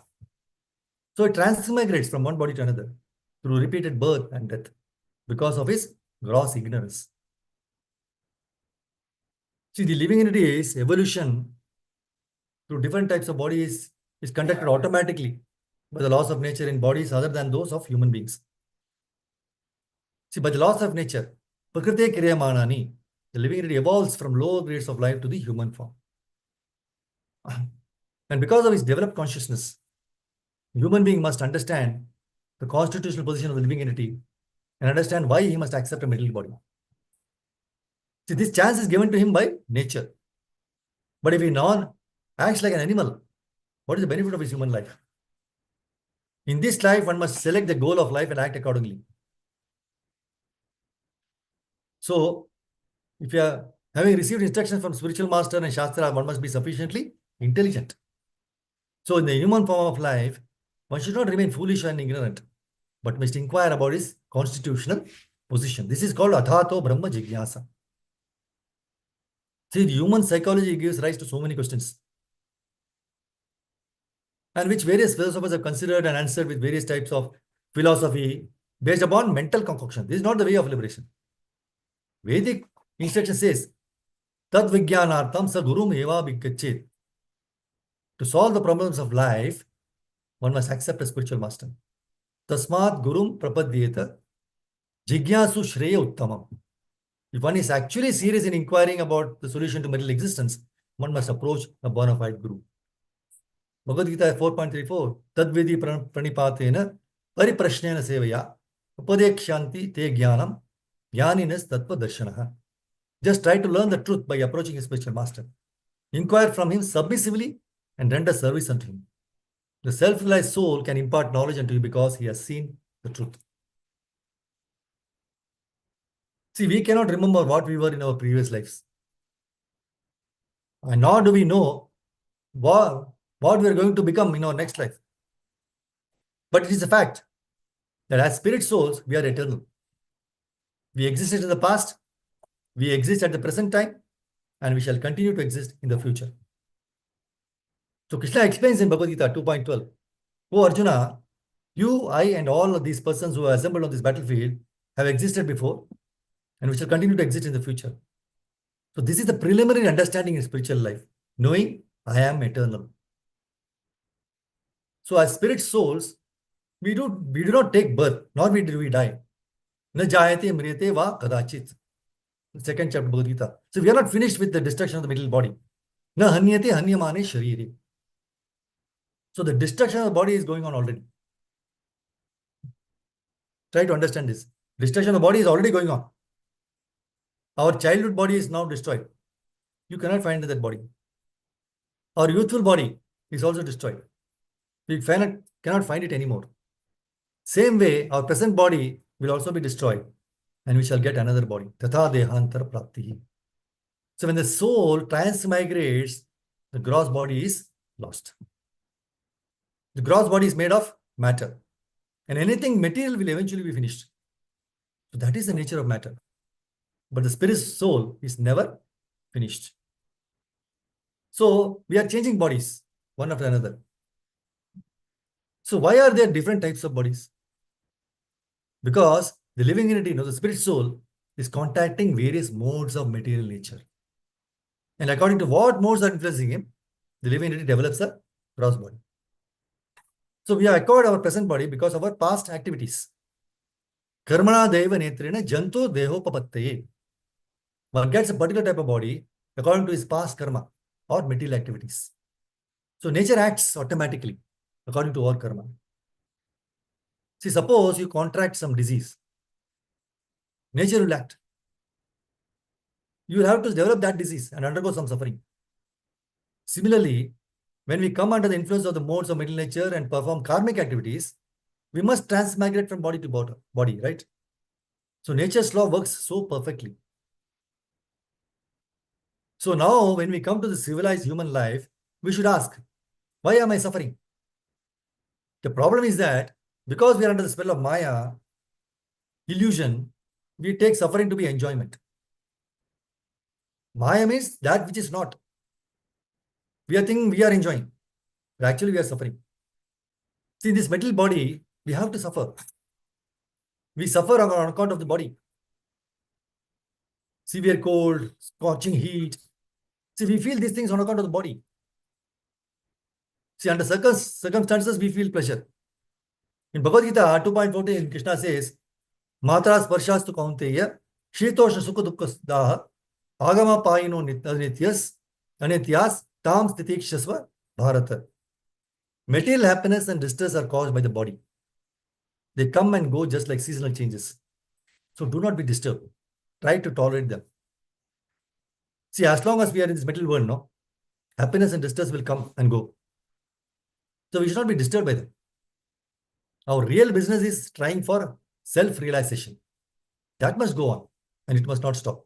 So it transmigrates from one body to another through repeated birth and death because of his gross ignorance. See, the living entity's evolution through different types of bodies is conducted automatically by the laws of nature in bodies other than those of human beings. See, by the laws of nature, Prakriti Kriyamanani, the living entity evolves from lower grades of life to the human form. And because of his developed consciousness, the human being must understand the constitutional position of the living entity and understand why he must accept a material body. See, this chance is given to him by nature. But if he acts like an animal, what is the benefit of his human life? In this life, one must select the goal of life and act accordingly. So, if you are having received instructions from spiritual master and Shastra, one must be sufficiently intelligent. So, in the human form of life, one should not remain foolish and ignorant, but must inquire about his constitutional position. This is called Athato Brahma Jigyasa. See, the human psychology gives rise to so many questions, and which various philosophers have considered and answered with various types of philosophy based upon mental concoction. This is not the way of liberation. Vedic instruction says, Tad Vijnanartham sa gurum eva bhikachet. To solve the problems of life, one must accept a spiritual master. Tasmat gurum prapadyeta jigyasu shreya uttamam. If one is actually serious in inquiring about the solution to material existence, one must approach a bona fide guru. Bhagavad Gita 4.34, Tadvidi pranipatena pariprashnena sevaya upadekshanti te jnanam jnaninas tattva darshanaha. Just try to learn the truth by approaching a spiritual master. Inquire from him submissively and render service unto him. The self-realized soul can impart knowledge unto you because he has seen the truth. See, we cannot remember what we were in our previous lives. And nor do we know what we are going to become in our next life. But it is a fact that as spirit souls, we are eternal. We existed in the past, we exist at the present time, and we shall continue to exist in the future. So Krishna explains in Bhagavad Gita 2.12, "O Arjuna, you, I, and all of these persons who are assembled on this battlefield have existed before, and we shall continue to exist in the future. So this is the preliminary understanding in spiritual life, knowing I am eternal. So as spirit souls, we do not take birth, nor do we die. Na jayate mriyate va kadachit." Second chapter Bhagavad Gita. So we are not finished with the destruction of the material body. Na hanyate hanyamane sharire. So the destruction of the body is going on already. Try to understand this. Destruction of the body is already going on. Our childhood body is now destroyed. You cannot find that body. Our youthful body is also destroyed. We cannot find it anymore. Same way, our present body will also be destroyed, and we shall get another body. Tatha dehantar praptihi. So when the soul transmigrates, the gross body is lost. The gross body is made of matter, and anything material will eventually be finished. So that is the nature of matter. But the spirit soul is never finished. So we are changing bodies one after another. So why are there different types of bodies? Because the living entity, the spirit soul, is contacting various modes of material nature. And according to what modes are influencing him, the living entity develops a gross body. So we have acquired our present body because of our past activities. Karmana deva netrena janto dehopapattaye. One gets a particular type of body according to his past karma or material activities. So nature acts automatically according to our karma. See, suppose you contract some disease. Nature will act. You will have to develop that disease and undergo some suffering. Similarly, when we come under the influence of the modes of material nature and perform karmic activities, we must transmigrate from body to body, right? So nature's law works so perfectly. So now when we come to the civilized human life, we should ask, why am I suffering? The problem is that because we are under the spell of Maya, illusion, we take suffering to be enjoyment. Maya means that which is not. We are thinking we are enjoying, but actually we are suffering. See, in this material body, we have to suffer. We suffer on account of the body. Severe cold, scorching heat. See, we feel these things on account of the body. See, under circumstances, we feel pleasure. In Bhagavad Gita 2.14, Krishna says, Matra sparshastu kaunteya, shitosha sukha dukkha daha, agama payino anityas, tam stitikshasva bharata. Material happiness and distress are caused by the body. They come and go just like seasonal changes. So do not be disturbed. Try to tolerate them. See, as long as we are in this material world, no, happiness and distress will come and go. So we should not be disturbed by them. Our real business is trying for self-realization. That must go on, and it must not stop.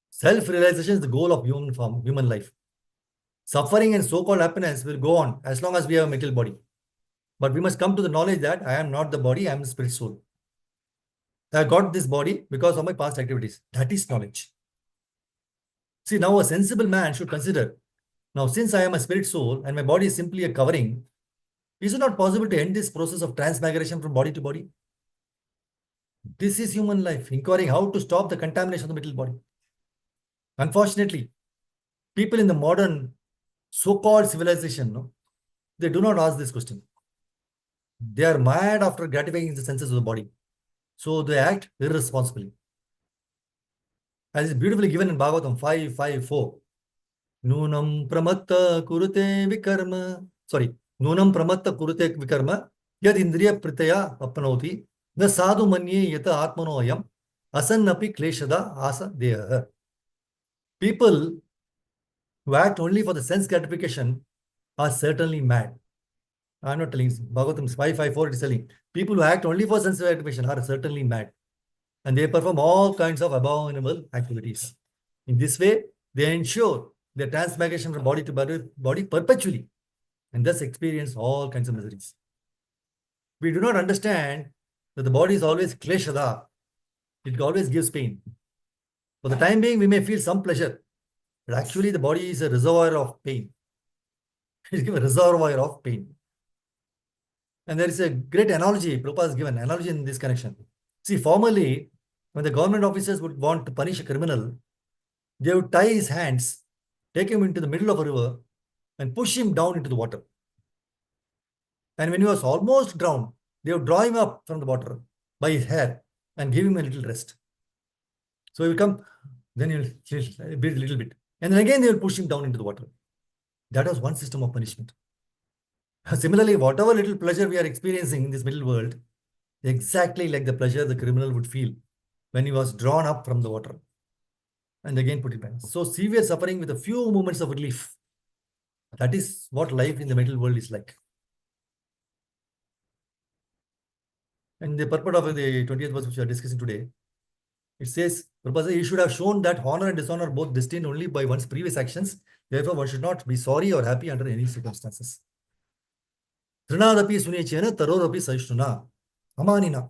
Self-realization is the goal of human life. Suffering and so-called happiness will go on as long as we have a material body. But we must come to the knowledge that I am not the body, I am the spirit soul. I got this body because of my past activities. That is knowledge. See, now a sensible man should consider, now since I am a spirit soul and my body is simply a covering, is it not possible to end this process of transmigration from body to body? This is human life, inquiring how to stop the contamination of the material body. Unfortunately, people in the modern so-called civilization, no, they do not ask this question. They are mad after gratifying the senses of the body. So they act irresponsibly. As is beautifully given in Bhagavatam 5.5.4. Nunam pramatta kurute vikarma. Sorry. Nunam pramatta kurute vikarma. Yad indriya pritaya appanoti. Na sadhu manye yata atmano ayam. Asannapi kleshada asa deha. People who act only for the sense gratification are certainly mad. I'm not telling you. Bhagavatam 5.5.4 is telling. People who act only for sense gratification are certainly mad. And they perform all kinds of abominable activities. In this way, they ensure their transmigration from body to body perpetually, and thus experience all kinds of miseries. We do not understand that the body is always kleshada. It always gives pain. For the time being, we may feel some pleasure, But actually, the body is a reservoir of pain. It is a reservoir of pain. And there is a great analogy, Prabhupada has given analogy in this connection. See, formerly, when the government officers would want to punish a criminal, they would tie his hands, take him into the middle of a river, and push him down into the water. And when he was almost drowned, they would draw him up from the water by his hair and give him a little rest. So he will come, then he will breathe a little bit. And then again they will push him down into the water. That was one system of punishment. Similarly, whatever little pleasure we are experiencing in this middle world, exactly like the pleasure the criminal would feel when he was drawn up from the water and again put it back. So severe suffering with a few moments of relief. That is what life in the middle world is like. And the purport of the 20th verse which we are discussing today, it says, Prabhupada says, you should have shown that honor and dishonor are both destined only by one's previous actions. Therefore, one should not be sorry or happy under any circumstances. Trinadapi sunechena tarorapi saishnuna. Amanina.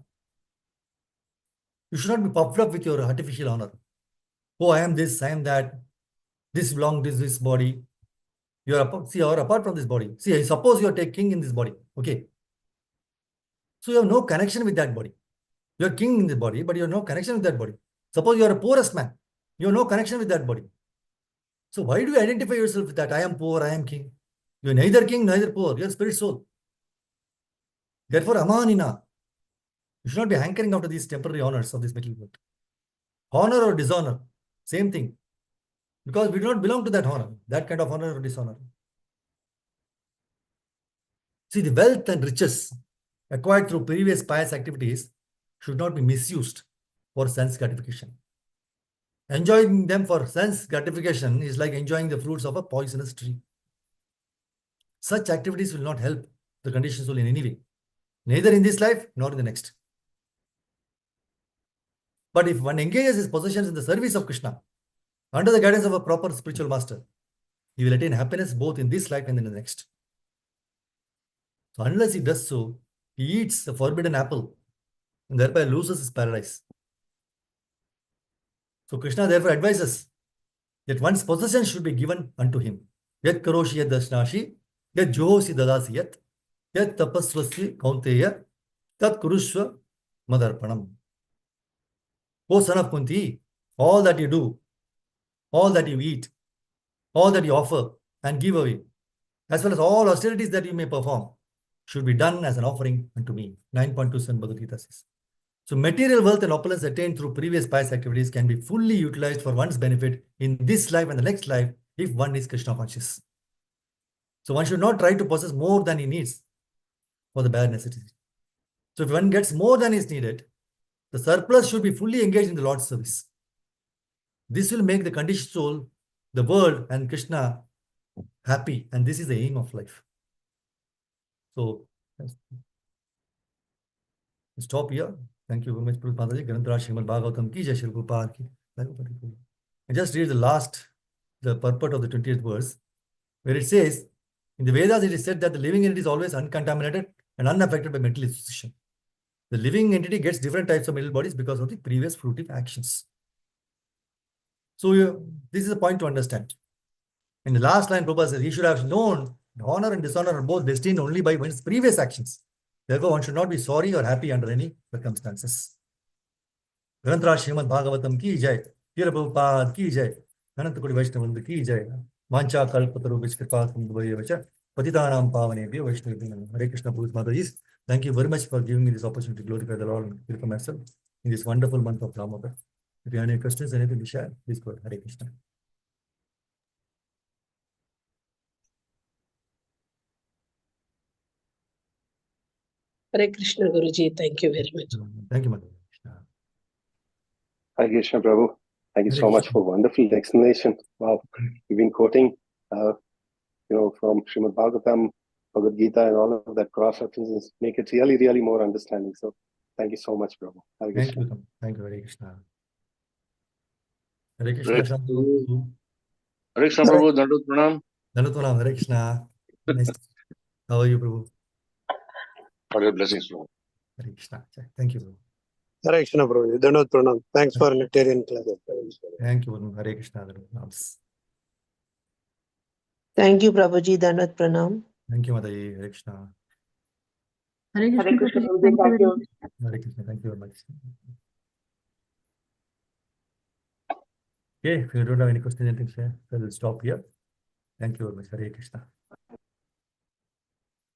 You should not be puffed up with your artificial honor. Oh, I am this, I am that. This belongs to this body. You are apart from this body. See, suppose you are taking in this body. Okay. So you have no connection with that body. You are king in the body, but you have no connection with that body. Suppose you are a poorest man. You have no connection with that body. So why do you identify yourself with that? I am poor, I am king. You are neither king, neither poor. You are spirit soul. Therefore, amanina. You should not be hankering after these temporary honors of this middle world. Honor or dishonor, same thing. Because we do not belong to that honor, that kind of honor or dishonor. See, the wealth and riches acquired through previous pious activities should not be misused for sense gratification. Enjoying them for sense gratification is like enjoying the fruits of a poisonous tree. Such activities will not help the conditioned soul in any way, neither in this life nor in the next. But if one engages his possessions in the service of Krishna, under the guidance of a proper spiritual master, he will attain happiness both in this life and in the next. So unless he does so, he eats the forbidden apple and thereby loses his paradise. So Krishna therefore advises that one's possession should be given unto him. Yat karoshi yad dashnashi, yat johosi dadasi yat, yat tapaswasya kaunteya, tat kurushva madarpanam. O son of Kunti, all that you do, all that you eat, all that you offer and give away, as well as all austerities that you may perform, should be done as an offering unto me. 9.27 Bhagavad Gita says. So material wealth and opulence attained through previous pious activities can be fully utilized for one's benefit in this life and the next life if one is Krishna conscious. So one should not try to possess more than he needs for the bare necessities. So if one gets more than is needed, the surplus should be fully engaged in the Lord's service. This will make the conditioned soul, the world, and Krishna happy. And this is the aim of life. So, stop here. Thank you very much, Prabhupada. Granthara Srimad Bhagavatam ki jai, Shri Prabhupada ki. I just read the purport of the 20th verse, where it says, in the Vedas, it is said that the living entity is always uncontaminated and unaffected by mental association. The living entity gets different types of mental bodies because of the previous fruitive actions. So this is a point to understand. In the last line, Prabhupada says, he should have known honor and dishonor are both destined only by one's previous actions. Therefore, one should not be sorry or happy under any circumstances. Granthara Srimad Bhagavatam ki jai, Shri Prabhupada ki jai, Anantakoti Vaishnavanda ki jai, Vancha Kalpataru Vishkripa Sindhuvaya Vacha, Patitanam Pavanebhyo Vaishnavindam. Hare Krishna, Prabhupada Mataji. Thank you very much for giving me this opportunity to glorify the Lord and purify myself in this wonderful month of Ramadan. If you have any questions, anything to share, please go ahead. Hare Krishna. Hare Krishna, Guruji. Thank you very much. Thank you, Mother. Hare Krishna, Prabhu. Thank you so much for wonderful explanation. Wow, you've been quoting, from Srimad Bhagavatam, Bhagavad Gita, and all of that cross references make it really, really more understanding. So, thank you so much, Prabhu. Hare Krishna. Thank you, Hare Krishna. Hare Krishna. Hare Krishna, Prabhu. Dandut Pranam. Dandut Pranam, Hare Krishna. Nice. How are you, Prabhu? For your blessings, Prabhu. Hare Krishna. Thank you, Prabhu. Hare Krishna, Prabhu. Dandut Pranam. Thanks for nectarian class. Thank you, Hare Krishna. Thank you, Prabhuji. Dandavat Pranam. Thank you, Mataji. Hare Krishna. Hare Krishna Prabhuji, thank you. Hare Krishna. Thank you very much. Okay, if you don't have any questions, anything to say, we'll stop here. Thank you very much. Hare Krishna.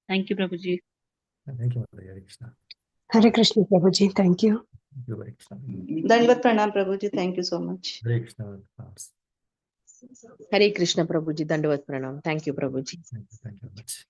Thank you, Prabhuji. Thank you, Mataji. Hare Krishna. Hare Krishna, Prabhuji. Thank you. Thank you, Hare Krishna. Dandavat Pranam, Prabhuji. Thank you so much. Hare Krishna. Hare Krishna, Prabhuji. Dandavat Pranam. Thank you, Prabhuji. Thank you very much.